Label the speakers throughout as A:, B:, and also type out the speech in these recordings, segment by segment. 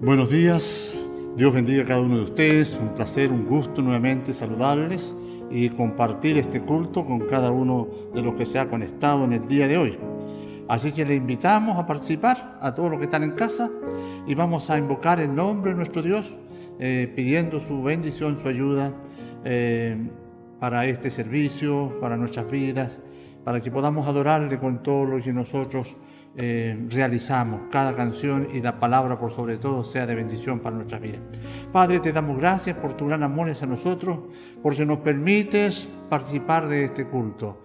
A: Buenos días, Dios bendiga a cada uno de ustedes, un placer, un gusto nuevamente saludarles y compartir este culto con cada uno de los que se ha conectado en el día de hoy. Así que le invitamos a participar a todos los que están en casa y vamos a invocar el nombre de nuestro Dios, pidiendo su bendición, su ayuda para este servicio, para nuestras vidas, para que podamos adorarle con todo lo que nosotros realizamos. Cada canción y la palabra por sobre todo sea de bendición para nuestras vidas. Padre, te damos gracias por tu gran amor hacia nosotros, porque nos permites participar de este culto.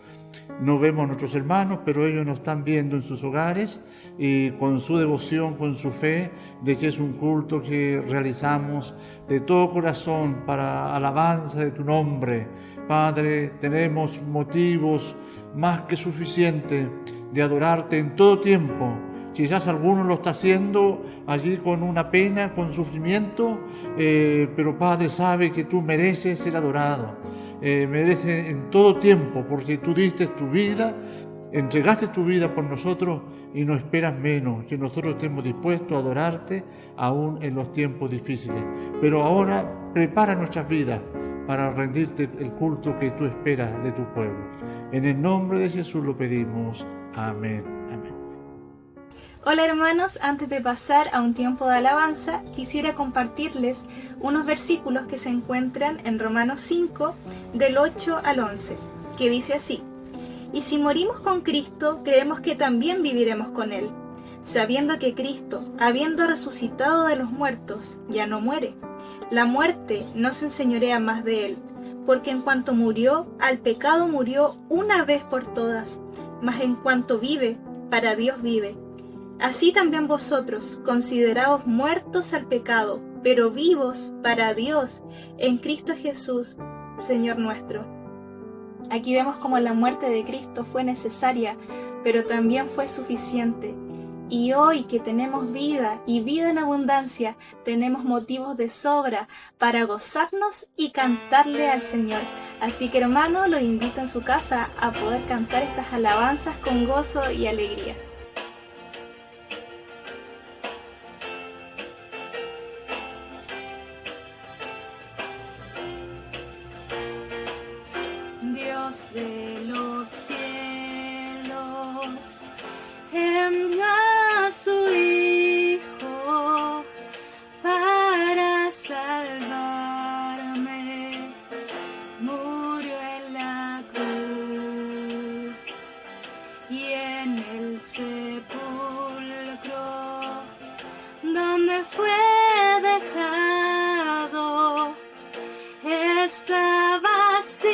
A: No vemos a nuestros hermanos, pero ellos nos están viendo en sus hogares y con su devoción, con su fe, de que es un culto que realizamos de todo corazón para alabanza de tu nombre. Padre, tenemos motivos más que suficientes de adorarte en todo tiempo. Quizás alguno lo está haciendo allí con una pena, con sufrimiento, pero Padre sabe que tú mereces ser adorado. Mereces en todo tiempo, porque tú diste tu vida, entregaste tu vida por nosotros y no esperas menos que nosotros estemos dispuestos a adorarte aún en los tiempos difíciles. Pero ahora prepara nuestras vidas para rendirte el culto que tú esperas de tu pueblo. En el nombre de Jesús lo pedimos. Amén. Amén.
B: Hola hermanos, antes de pasar a un tiempo de alabanza, quisiera compartirles unos versículos que se encuentran en Romanos 5, del 8 al 11, que dice así: Y si morimos con Cristo, creemos que también viviremos con Él, sabiendo que Cristo, habiendo resucitado de los muertos, ya no muere. La muerte no se enseñorea más de Él, porque en cuanto murió, al pecado murió una vez por todas, mas en cuanto vive, para Dios vive. Así también vosotros, consideraos muertos al pecado, pero vivos para Dios en Cristo Jesús, Señor nuestro. Aquí vemos cómo la muerte de Cristo fue necesaria, pero también fue suficiente. Y hoy que tenemos vida y vida en abundancia, tenemos motivos de sobra para gozarnos y cantarle al Señor. Así que hermano, lo invito en su casa a poder cantar estas alabanzas con gozo y alegría. Dios de los cielos envió a su Hijo para salvarme. Murió en la cruz y en el sepulcro donde fue dejado está vacío.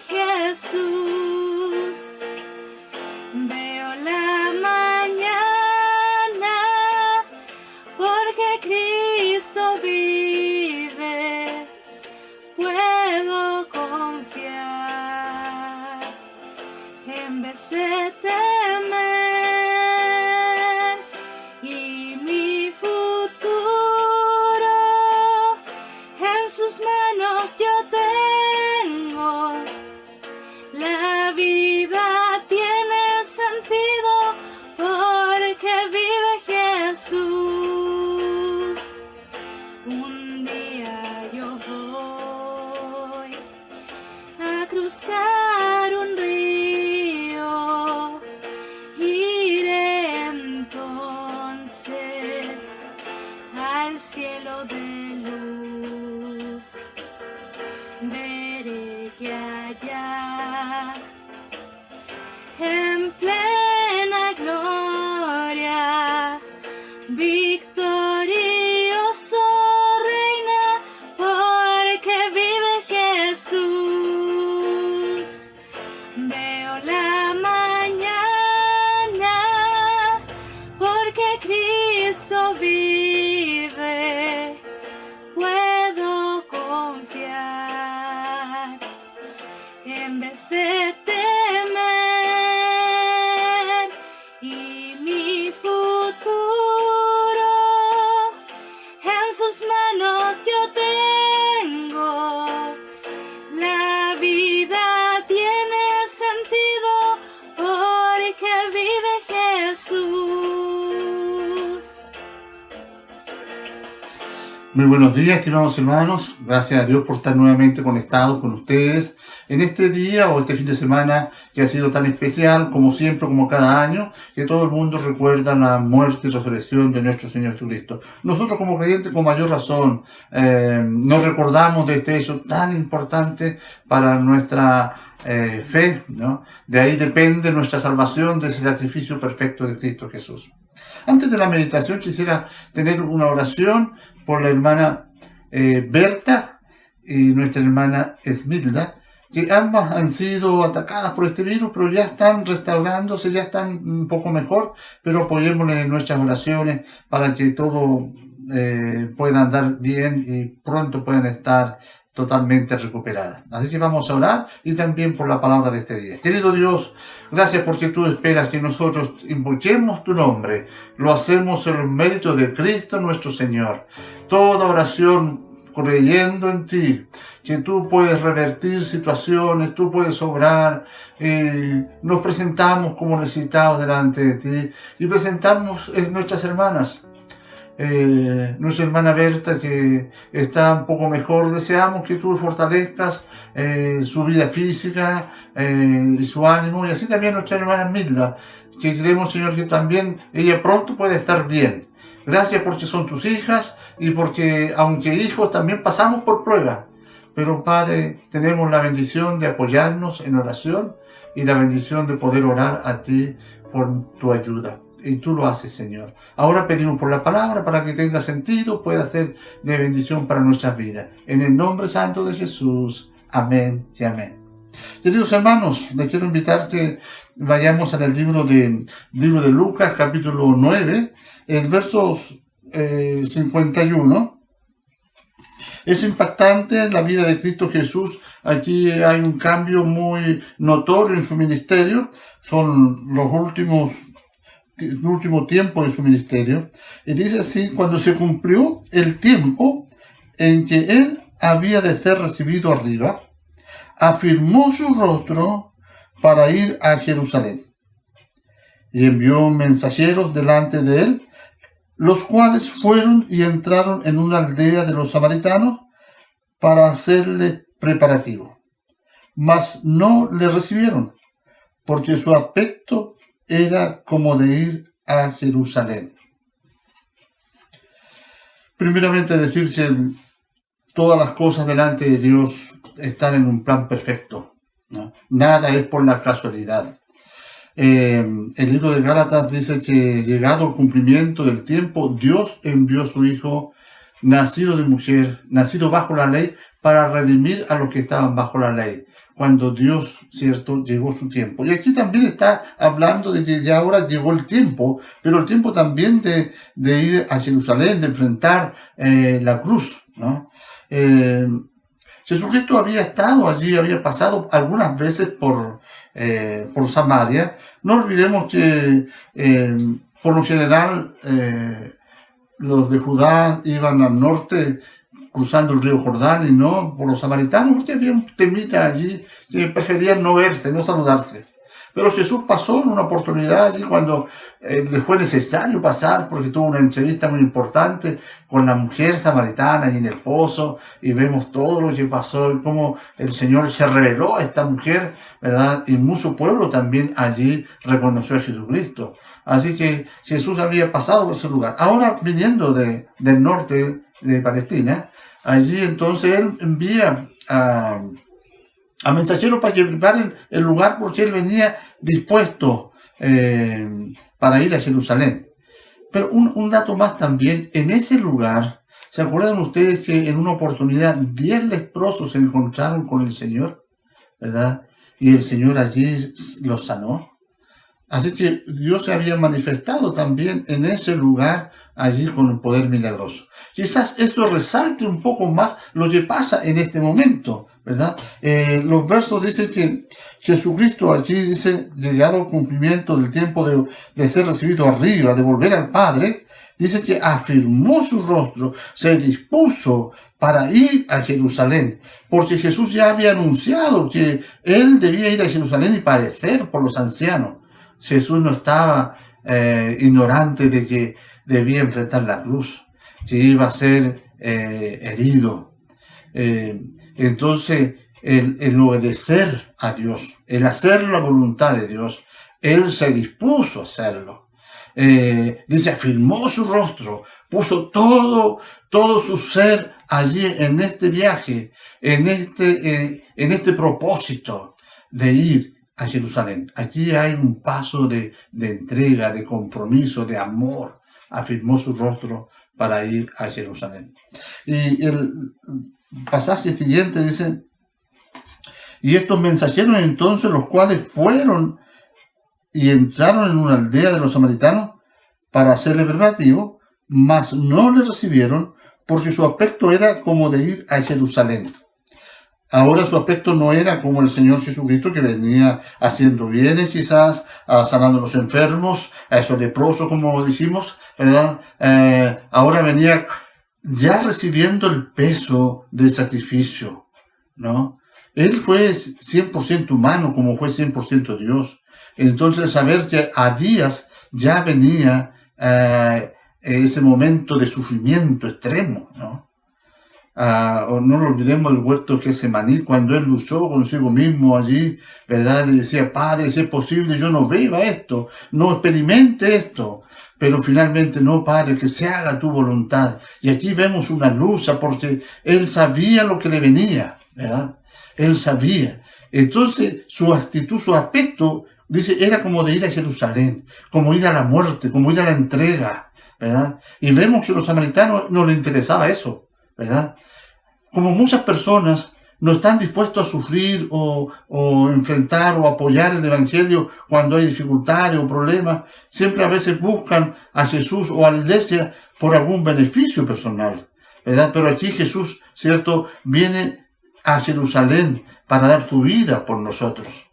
B: Jesús, veo la mañana porque Cristo vive, puedo confiar en vez de temer y mi futuro en sus manos yo tengo. La vida tiene sentido porque vive Jesús. Un día yo voy a cruzar un río, iré entonces al cielo de luz. Veré que allá en plena gloria, victorioso reina, porque vive Jesús. Veo la mañana, porque Cristo vive, puedo confiar en vez de temer y mi futuro en sus manos yo tengo. La vida tiene sentido porque vive Jesús.
A: Muy buenos días, estimados hermanos. Gracias a Dios por estar nuevamente conectados con ustedes en este día o este fin de semana que ha sido tan especial, como siempre, como cada año, que todo el mundo recuerda la muerte y resurrección de nuestro Señor Jesucristo. Nosotros como creyentes, con mayor razón, nos recordamos de este hecho tan importante para nuestra fe, ¿no? De ahí depende nuestra salvación, de ese sacrificio perfecto de Cristo Jesús. Antes de la meditación quisiera tener una oración por la hermana Berta y nuestra hermana Esmilda, que ambas han sido atacadas por este virus, pero ya están restaurándose, ya están un poco mejor, pero apoyémosles en nuestras oraciones para que todo pueda andar bien y pronto puedan estar totalmente recuperadas. Así que vamos a orar y también por la palabra de este día. Querido Dios, gracias porque tú esperas que nosotros invoquemos tu nombre. Lo hacemos en los méritos de Cristo nuestro Señor. Toda oración creyendo en ti, que tú puedes revertir situaciones, tú puedes obrar. Nos presentamos como necesitados delante de ti y presentamos nuestras hermanas. Nuestra hermana Berta, que está un poco mejor, deseamos que tú fortalezcas su vida física y su ánimo, y así también nuestra hermana Milda, que creemos, Señor, que también ella pronto puede estar bien. Gracias porque son tus hijas y porque, aunque hijos, también pasamos por pruebas. Pero, Padre, tenemos la bendición de apoyarnos en oración y la bendición de poder orar a ti por tu ayuda. Y tú lo haces, Señor. Ahora pedimos por la palabra para que tenga sentido, pueda ser de bendición para nuestras vidas. En el nombre santo de Jesús. Amén y amén. Queridos hermanos, les quiero invitar que vayamos al libro de Lucas, capítulo 9, el verso 51. Es impactante la vida de Cristo Jesús. Aquí hay un cambio muy notorio en su ministerio. Son el último tiempo de su ministerio, y dice así: cuando se cumplió el tiempo en que él había de ser recibido arriba, afirmó su rostro para ir a Jerusalén, y envió mensajeros delante de él, los cuales fueron y entraron en una aldea de los samaritanos para hacerle preparativo, mas no le recibieron, porque su aspecto era como de ir a Jerusalén. Primeramente decir que todas las cosas delante de Dios están en un plan perfecto, ¿no? Nada es por la casualidad. El libro de Gálatas dice que llegado el cumplimiento del tiempo, Dios envió a su Hijo, nacido de mujer, nacido bajo la ley, para redimir a los que estaban bajo la ley. Cuando Dios, cierto, llegó su tiempo. Y aquí también está hablando de que ya ahora llegó el tiempo, pero el tiempo también de ir a Jerusalén, de enfrentar la cruz, ¿no? Jesucristo había estado allí, había pasado algunas veces por Samaria. No olvidemos que por lo general los de Judá iban al norte, cruzando el río Jordán, y no por los samaritanos, que había un temita allí que preferían no verse, no saludarse. Pero Jesús pasó en una oportunidad allí cuando le fue necesario pasar, porque tuvo una entrevista muy importante con la mujer samaritana allí en el pozo, y vemos todo lo que pasó y cómo el Señor se reveló a esta mujer, ¿verdad? Y mucho pueblo también allí reconoció a Jesucristo. Así que Jesús había pasado por ese lugar. Ahora, viniendo del norte de Palestina, allí entonces él envía a mensajeros para que preparen el lugar, porque él venía dispuesto para ir a Jerusalén. Pero un dato más también: en ese lugar, ¿se acuerdan ustedes que en una oportunidad 10 leprosos se encontraron con el Señor, ¿verdad? Y el Señor allí los sanó. Así que Dios se había manifestado también en ese lugar, allí con un poder milagroso. Quizás esto resalte un poco más lo que pasa en este momento, ¿verdad? Los versos dicen que Jesucristo allí dice, llegado al cumplimiento del tiempo de ser recibido arriba, de volver al Padre, dice que afirmó su rostro, se dispuso para ir a Jerusalén, porque Jesús ya había anunciado que él debía ir a Jerusalén y padecer por los ancianos. Jesús no estaba ignorante de que debía enfrentar la cruz, que iba a ser herido. Entonces, el obedecer a Dios, el hacer la voluntad de Dios, Él se dispuso a hacerlo. Dice, afirmó su rostro, puso todo su ser allí en este viaje, en este propósito de ir a Jerusalén. Aquí hay un paso de entrega, de compromiso, de amor. Afirmó su rostro para ir a Jerusalén. Y el pasaje siguiente dice, y estos mensajeros entonces, los cuales fueron y entraron en una aldea de los samaritanos para hacerle preparativos, mas no le recibieron, porque su aspecto era como de ir a Jerusalén. Ahora su aspecto no era como el Señor Jesucristo, que venía haciendo bienes quizás, sanando a los enfermos, a esos leprosos, como dijimos, ¿verdad? Ahora venía ya recibiendo el peso del sacrificio, ¿no? Él fue 100% humano, como fue 100% Dios. Entonces, saber que a días ya venía ese momento de sufrimiento extremo, ¿no? O no lo olvidemos el huerto de Getsemaní, cuando él luchó consigo mismo allí, ¿verdad? Le decía, Padre, si es posible, yo no viva esto, no experimente esto. Pero finalmente, no, Padre, que se haga tu voluntad. Y aquí vemos una lucha, porque él sabía lo que le venía, ¿verdad? Él sabía. Entonces, su actitud, su aspecto, dice, era como de ir a Jerusalén, como ir a la muerte, como ir a la entrega, ¿verdad? Y vemos que a los samaritanos no les interesaba eso, ¿verdad? Como muchas personas no están dispuestos a sufrir o enfrentar o apoyar el Evangelio cuando hay dificultades o problemas, siempre a veces buscan a Jesús o a la iglesia por algún beneficio personal, ¿verdad? Pero aquí Jesús, ¿cierto?, viene a Jerusalén para dar su vida por nosotros.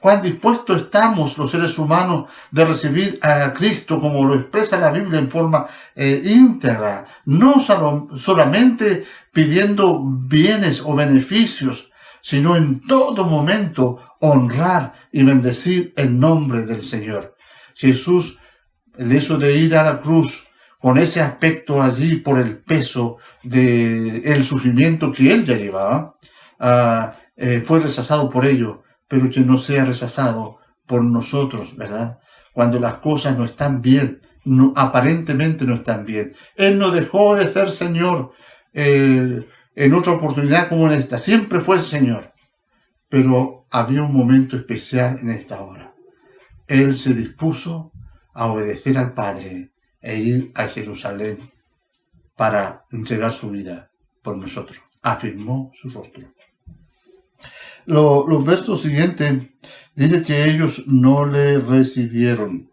A: ¿Cuán dispuestos estamos los seres humanos de recibir a Cristo, como lo expresa la Biblia en forma íntegra? No solamente pidiendo bienes o beneficios, sino en todo momento honrar y bendecir el nombre del Señor. Jesús, el hecho de ir a la cruz con ese aspecto allí por el peso del sufrimiento que él ya llevaba, fue rechazado por ello, pero que no sea rechazado por nosotros, ¿verdad? Cuando las cosas no están bien, aparentemente no están bien. Él no dejó de ser Señor en otra oportunidad como en esta. Siempre fue el Señor. Pero había un momento especial en esta hora. Él se dispuso a obedecer al Padre e ir a Jerusalén para entregar su vida por nosotros. Afirmó su rostro. Los versos siguientes dice que ellos no le recibieron.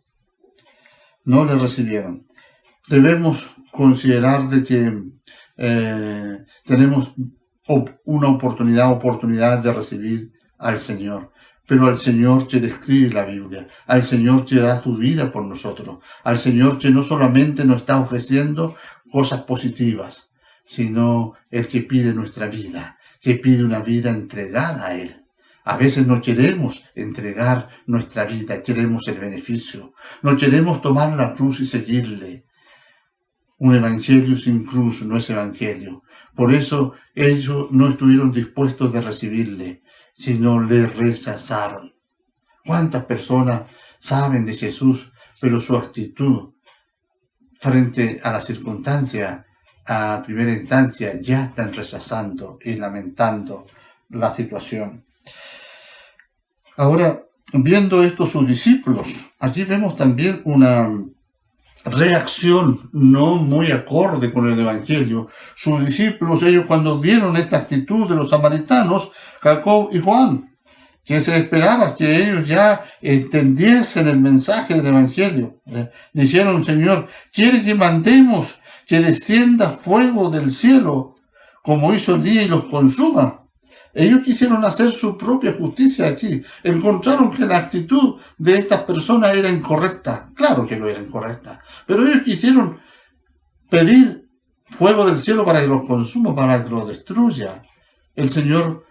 A: No le recibieron. Debemos considerar de que tenemos una oportunidad de recibir al Señor. Pero al Señor que describe la Biblia, al Señor que da su vida por nosotros, al Señor que no solamente nos está ofreciendo cosas positivas, sino el que pide nuestra vida, que pide una vida entregada a Él. A veces no queremos entregar nuestra vida, queremos el beneficio. No queremos tomar la cruz y seguirle. Un evangelio sin cruz no es evangelio. Por eso ellos no estuvieron dispuestos de recibirle, sino le rechazaron. ¿Cuántas personas saben de Jesús, pero su actitud frente a la circunstancia, a primera instancia, ya están rechazando y lamentando la situación? Ahora, viendo esto sus discípulos, aquí vemos también una reacción no muy acorde con el Evangelio. Sus discípulos, ellos cuando vieron esta actitud de los samaritanos, Jacob y Juan, que se esperaba que ellos ya entendiesen el mensaje del Evangelio, dijeron, Señor, ¿quieres que mandemos que descienda fuego del cielo, como hizo Elías y los consuma? Ellos quisieron hacer su propia justicia aquí. Encontraron que la actitud de estas personas era incorrecta. Claro que no era incorrecta. Pero ellos quisieron pedir fuego del cielo para que los consuma, para que los destruya. El Señor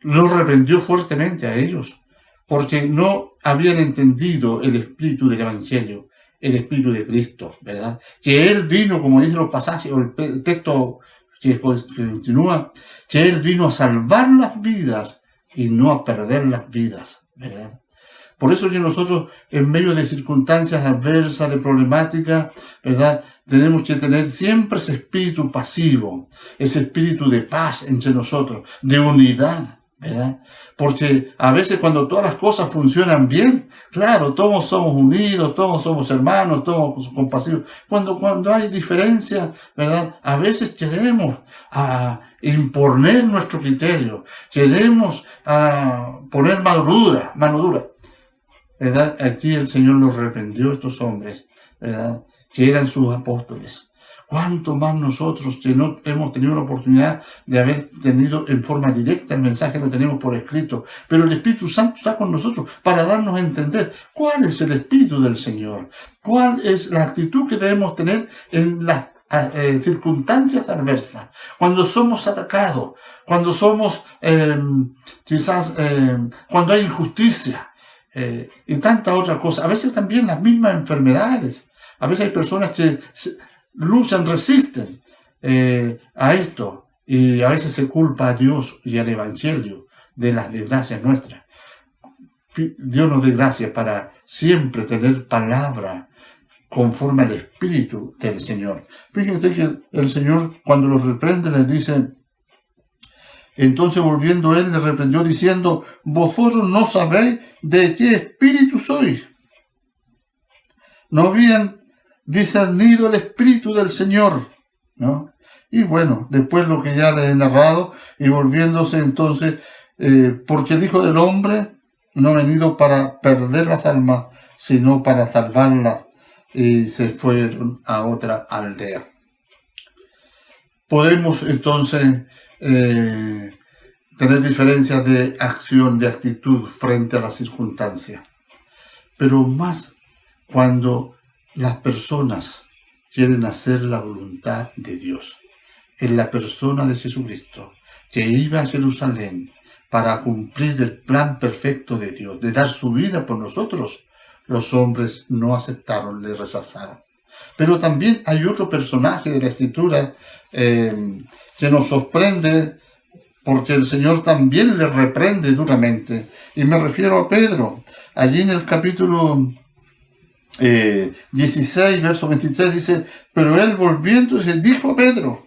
A: los reprendió fuertemente a ellos, porque no habían entendido el espíritu del Evangelio. el Espíritu de Cristo, ¿verdad? Que Él vino, como dicen los pasajes, o el texto que continúa, que Él vino a salvar las vidas y no a perder las vidas, ¿verdad? Por eso que nosotros, en medio de circunstancias adversas, de problemáticas, ¿verdad?, tenemos que tener siempre ese espíritu pasivo, ese espíritu de paz entre nosotros, de unidad, ¿verdad? Porque a veces cuando todas las cosas funcionan bien, claro, todos somos unidos, todos somos hermanos, todos somos compasivos. Cuando hay diferencias, ¿verdad?, a veces queremos imponer nuestro criterio, queremos poner mano dura, ¿verdad? Aquí el Señor los reprendió a estos hombres, ¿verdad?, que eran sus apóstoles. ¿Cuánto más nosotros que no hemos tenido la oportunidad de haber tenido en forma directa el mensaje, lo tenemos por escrito? Pero el Espíritu Santo está con nosotros para darnos a entender cuál es el Espíritu del Señor, cuál es la actitud que debemos tener en las circunstancias adversas, cuando somos atacados, cuando somos cuando hay injusticia y tantas otras cosas. A veces también las mismas enfermedades. A veces hay personas que luchan, resisten a esto, y a veces se culpa a Dios y al Evangelio de las desgracias nuestras. Dios nos dé gracias para siempre tener palabra conforme al Espíritu del Señor. Fíjense que el Señor, cuando los reprende, les dice: entonces volviendo Él les reprendió diciendo: vosotros no sabéis de qué espíritu sois. No habían discernido el Espíritu del Señor, ¿no? Y bueno, después lo que ya les he narrado, y volviéndose entonces, porque el Hijo del Hombre no ha venido para perder las almas, sino para salvarlas, y se fueron a otra aldea. Podemos entonces tener diferencias de acción, de actitud frente a las circunstancias, pero más cuando las personas quieren hacer la voluntad de Dios, en la persona de Jesucristo, que iba a Jerusalén para cumplir el plan perfecto de Dios, de dar su vida por nosotros. Los hombres no aceptaron, le rechazaron. Pero también hay otro personaje de la Escritura que nos sorprende, porque el Señor también le reprende duramente. Y me refiero a Pedro. Allí en el capítulo 16, verso 23 dice: pero él volviéndose dijo a Pedro: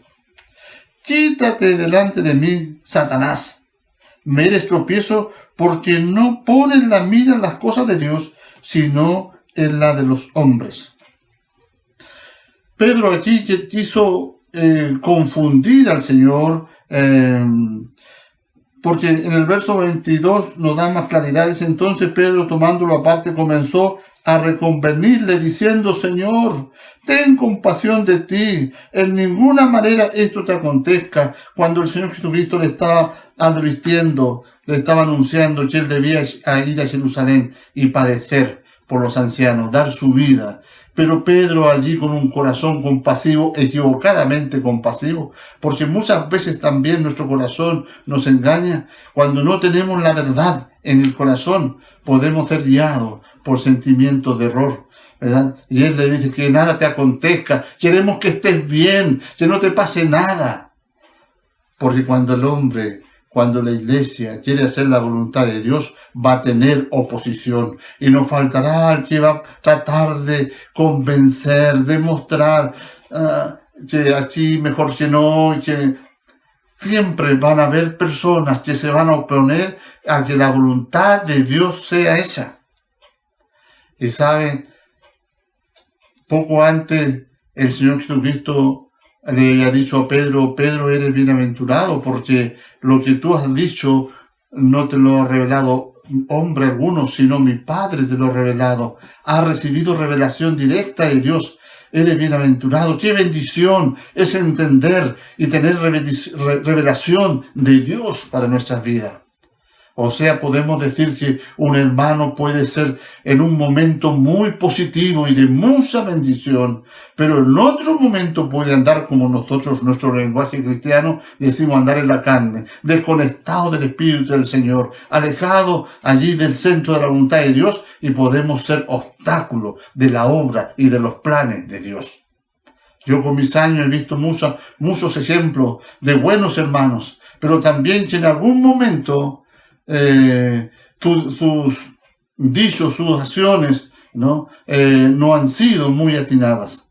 A: quítate delante de mí, Satanás, me eres tropiezo, porque no pones la mira en las cosas de Dios, sino en la de los hombres. Pedro aquí quiso confundir al Señor, porque en el verso 22 nos da más claridad. Dice: entonces Pedro, tomándolo aparte, comenzó a reconvenirle diciendo: Señor, ten compasión de ti, en ninguna manera esto te acontezca. Cuando el Señor Jesucristo le estaba advirtiendo, le estaba anunciando que él debía ir a Jerusalén y padecer por los ancianos, dar su vida. Pero Pedro allí, con un corazón compasivo, equivocadamente compasivo, porque muchas veces también nuestro corazón nos engaña. Cuando no tenemos la verdad en el corazón, podemos ser guiados por sentimientos de error, ¿verdad? Y él le dice: que nada te acontezca, queremos que estés bien, que no te pase nada. Porque cuando la iglesia quiere hacer la voluntad de Dios, va a tener oposición, y no faltará el que va a tratar de convencer, de mostrar que así mejor que no, y que siempre van a haber personas que se van a oponer a que la voluntad de Dios sea esa. Y saben, poco antes el Señor Jesucristo le había dicho a Pedro: Pedro, eres bienaventurado, porque lo que tú has dicho no te lo ha revelado hombre alguno, sino mi Padre te lo ha revelado. Has recibido revelación directa de Dios. Eres bienaventurado. ¡Qué bendición es entender y tener revelación de Dios para nuestras vidas! O sea, podemos decir que un hermano puede ser en un momento muy positivo y de mucha bendición, pero en otro momento puede andar como nosotros, nuestro lenguaje cristiano, decimos andar en la carne, desconectado del Espíritu del Señor, alejado allí del centro de la voluntad de Dios, y podemos ser obstáculo de la obra y de los planes de Dios. Yo con mis años he visto muchos ejemplos de buenos hermanos, pero también que en algún momento sus dichos, sus acciones, no han sido muy atinadas.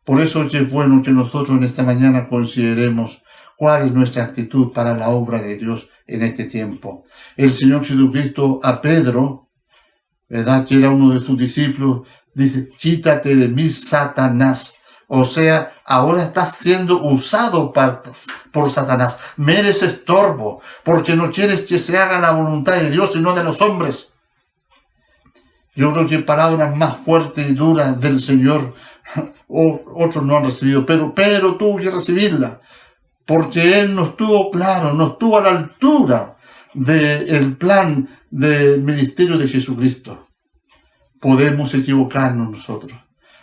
A: Por eso es bueno que nosotros en esta mañana consideremos cuál es nuestra actitud para la obra de Dios en este tiempo. El Señor Jesucristo a Pedro, ¿verdad?, que era uno de sus discípulos, dice: quítate de mí, Satanás. O sea, ahora estás siendo usado por Satanás. Me eres estorbo, porque no quieres que se haga la voluntad de Dios y no de los hombres. Yo creo que palabras más fuertes y duras del Señor otros no han recibido, pero Pedro tuvo que recibirla, porque él no estuvo claro, no estuvo a la altura del plan del ministerio de Jesucristo. Podemos equivocarnos nosotros,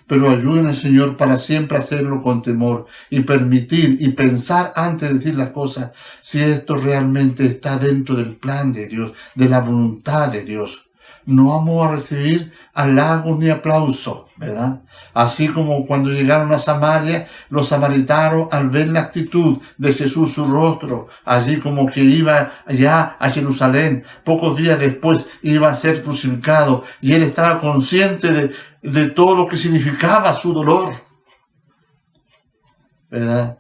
A: pero ayuden al Señor para siempre hacerlo con temor y permitir y pensar antes de decir las cosas si esto realmente está dentro del plan de Dios, de la voluntad de Dios. No vamos a recibir halagos ni aplausos, ¿verdad? Así como cuando llegaron a Samaria, los samaritanos, al ver la actitud de Jesús, su rostro, allí como que iba ya a Jerusalén, pocos días después iba a ser crucificado, y él estaba consciente de todo lo que significaba su dolor, ¿verdad?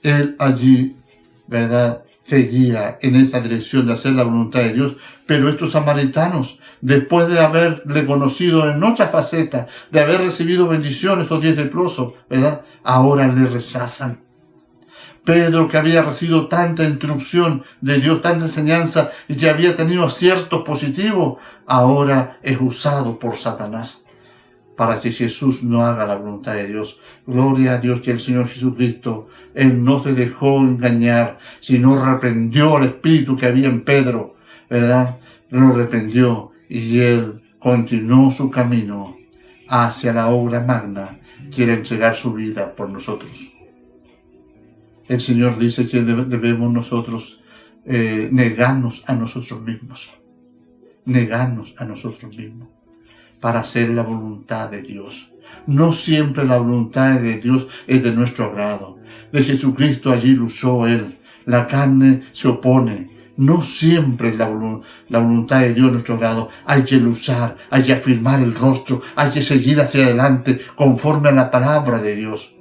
A: Él allí, ¿verdad?, seguía en esa dirección de hacer la voluntad de Dios, pero estos samaritanos, después de haberle conocido en otra faceta, de haber recibido bendiciones, estos 10 leprosos, ¿verdad?, ahora le rechazan. Pedro, que había recibido tanta instrucción de Dios, tanta enseñanza, y que había tenido aciertos positivos, ahora es usado por Satanás para que Jesús no haga la voluntad de Dios. Gloria a Dios que el Señor Jesucristo, Él no se dejó engañar, sino reprendió al espíritu que había en Pedro, ¿verdad? Lo reprendió, y Él continuó su camino hacia la obra magna, quiere entregar su vida por nosotros. El Señor dice que debemos nosotros negarnos a nosotros mismos, para hacer la voluntad de Dios. No siempre la voluntad de Dios es de nuestro agrado. De Jesucristo allí luchó Él. La carne se opone. No siempre la voluntad de Dios es nuestro agrado. Hay que luchar, hay que afirmar el rostro, hay que seguir hacia adelante conforme a la palabra de Dios.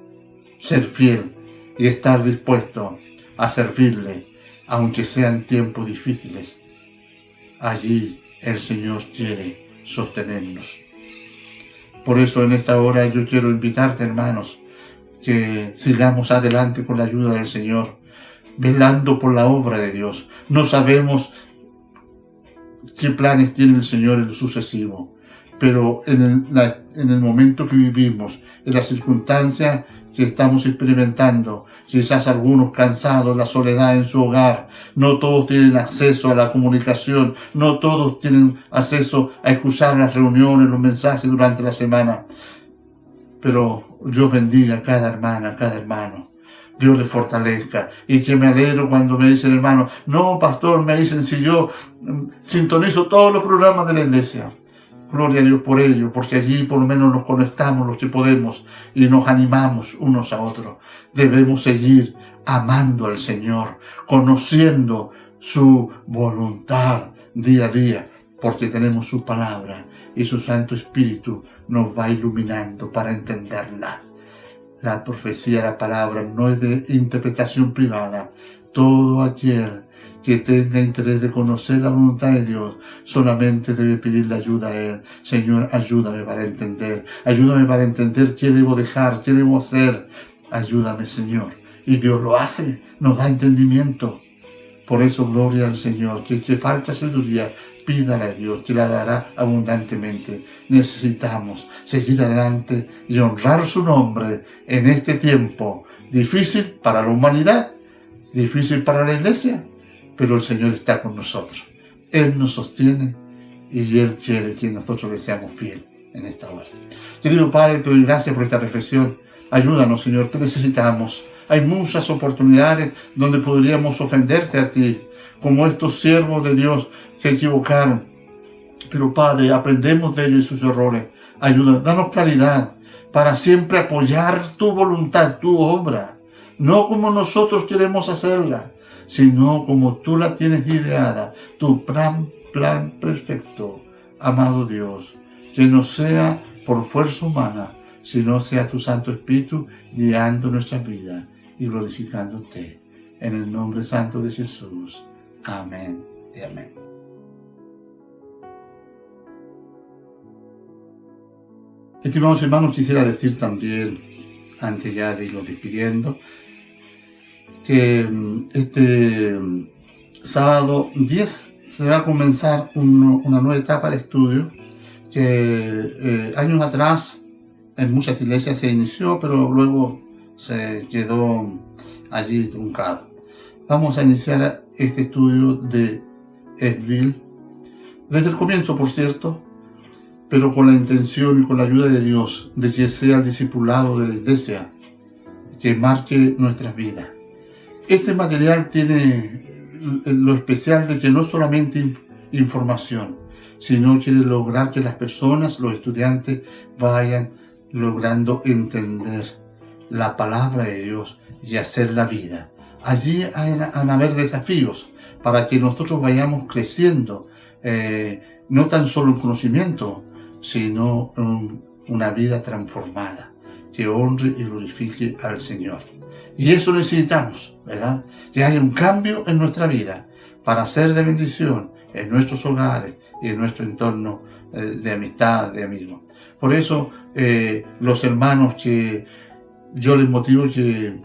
A: Ser fiel y estar dispuesto a servirle, aunque sean tiempos difíciles. Allí el Señor quiere sostenernos. Por eso en esta hora yo quiero invitarte, hermanos, que sigamos adelante con la ayuda del Señor, velando por la obra de Dios. No sabemos qué planes tiene el Señor en lo sucesivo, pero en el momento que vivimos, en las circunstancias que estamos experimentando, quizás algunos cansados, la soledad en su hogar, no todos tienen acceso a la comunicación, no todos tienen acceso a escuchar las reuniones, los mensajes durante la semana. Pero Dios bendiga a cada hermana, a cada hermano. Dios le fortalezca, y que me alegro cuando me dicen, hermano, no, pastor, me dicen si yo sintonizo todos los programas de la iglesia. Gloria a Dios por ello, porque allí por lo menos nos conectamos los que podemos y nos animamos unos a otros. Debemos seguir amando al Señor, conociendo su voluntad día a día, porque tenemos su palabra y su Santo Espíritu nos va iluminando para entenderla. La profecía, la palabra, no es de interpretación privada. Todo aquel que tenga interés de conocer la voluntad de Dios solamente debe pedirle ayuda a Él. Señor, ayúdame para entender. Ayúdame para entender qué debo dejar, qué debo hacer. Ayúdame, Señor. Y Dios lo hace, nos da entendimiento. Por eso, gloria al Señor. Que falta sabiduría, pídale a Dios, que la dará abundantemente. Necesitamos seguir adelante y honrar su nombre en este tiempo difícil para la humanidad, difícil para la iglesia, pero el Señor está con nosotros. Él nos sostiene y Él quiere que nosotros le seamos fieles en esta hora. Querido Padre, te doy gracias por esta reflexión. Ayúdanos, Señor, te necesitamos. Hay muchas oportunidades donde podríamos ofenderte a ti, como estos siervos de Dios se equivocaron. Pero Padre, aprendemos de ellos y sus errores. Ayúdanos, danos claridad para siempre apoyar tu voluntad, tu obra. No como nosotros queremos hacerla, sino como tú la tienes ideada, tu plan perfecto. Amado Dios, que no sea por fuerza humana, sino sea tu Santo Espíritu guiando nuestra vida y glorificándote. En el nombre santo de Jesús. Amén y amén. Estimados hermanos, quisiera decir también, antes ya de irnos despidiendo, que este sábado 10 se va a comenzar una nueva etapa de estudio que años atrás en muchas iglesias se inició, pero luego se quedó allí truncado. Vamos a iniciar este estudio de Esbil, desde el comienzo, por cierto, pero con la intención y con la ayuda de Dios de que sea el discipulado de la iglesia que marque nuestras vidas. Este material tiene lo especial de que no solamente información, sino quiere lograr que las personas, los estudiantes, vayan logrando entender la palabra de Dios y hacer la vida. Allí van a haber desafíos para que nosotros vayamos creciendo, no tan solo en conocimiento, sino en una vida transformada, que honre y glorifique al Señor. Y eso necesitamos, ¿verdad? Que haya un cambio en nuestra vida para ser de bendición en nuestros hogares y en nuestro entorno de amistad, de amigos. Por eso, los hermanos que yo les motivo que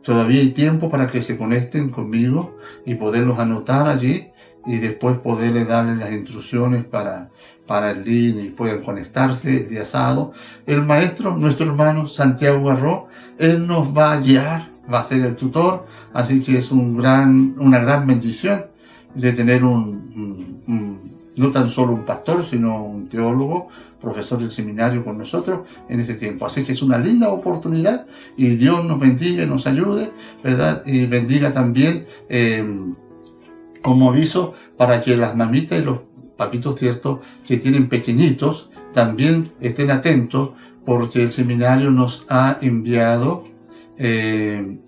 A: todavía hay tiempo para que se conecten conmigo y poderlos anotar allí y después poderles darles las instrucciones para el link y puedan conectarse el día sábado. El maestro, nuestro hermano Santiago Garró, él nos va a guiar, va a ser el tutor, así que es una gran bendición de tener no tan solo un pastor, sino un teólogo, profesor del seminario con nosotros en este tiempo. Así que es una linda oportunidad y Dios nos bendiga y nos ayude, ¿verdad? Y bendiga también como aviso para que las mamitas y los papitos, cierto, que tienen pequeñitos, también estén atentos porque el seminario nos ha enviado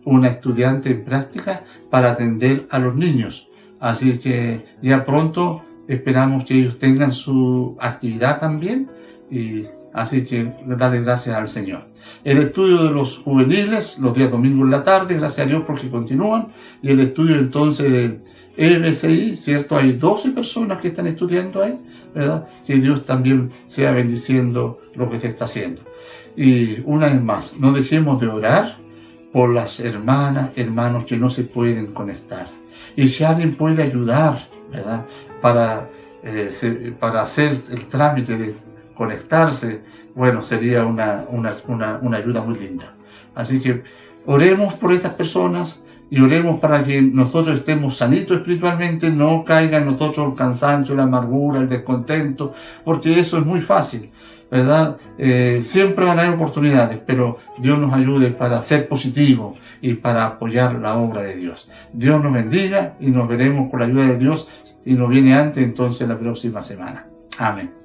A: una estudiante en práctica para atender a los niños. Así que ya pronto esperamos que ellos tengan su actividad también y así que darle gracias al Señor. El estudio de los juveniles, los días domingos en la tarde, gracias a Dios porque continúan, y el estudio entonces de EBCI, ¿cierto? Hay 12 personas que están estudiando ahí, ¿verdad? Que Dios también sea bendiciendo lo que se está haciendo. Y una vez más, no dejemos de orar por las hermanas, hermanos que no se pueden conectar. Y si alguien puede ayudar, ¿verdad? Para hacer el trámite de conectarse, bueno, sería una ayuda muy linda. Así que oremos por estas personas y oremos para que nosotros estemos sanitos espiritualmente, no caiga en nosotros el cansancio, la amargura, el descontento, porque eso es muy fácil, ¿verdad? Siempre van a haber oportunidades, pero Dios nos ayude para ser positivos y para apoyar la obra de Dios. Dios nos bendiga y nos veremos con la ayuda de Dios y nos viene antes entonces la próxima semana. Amén.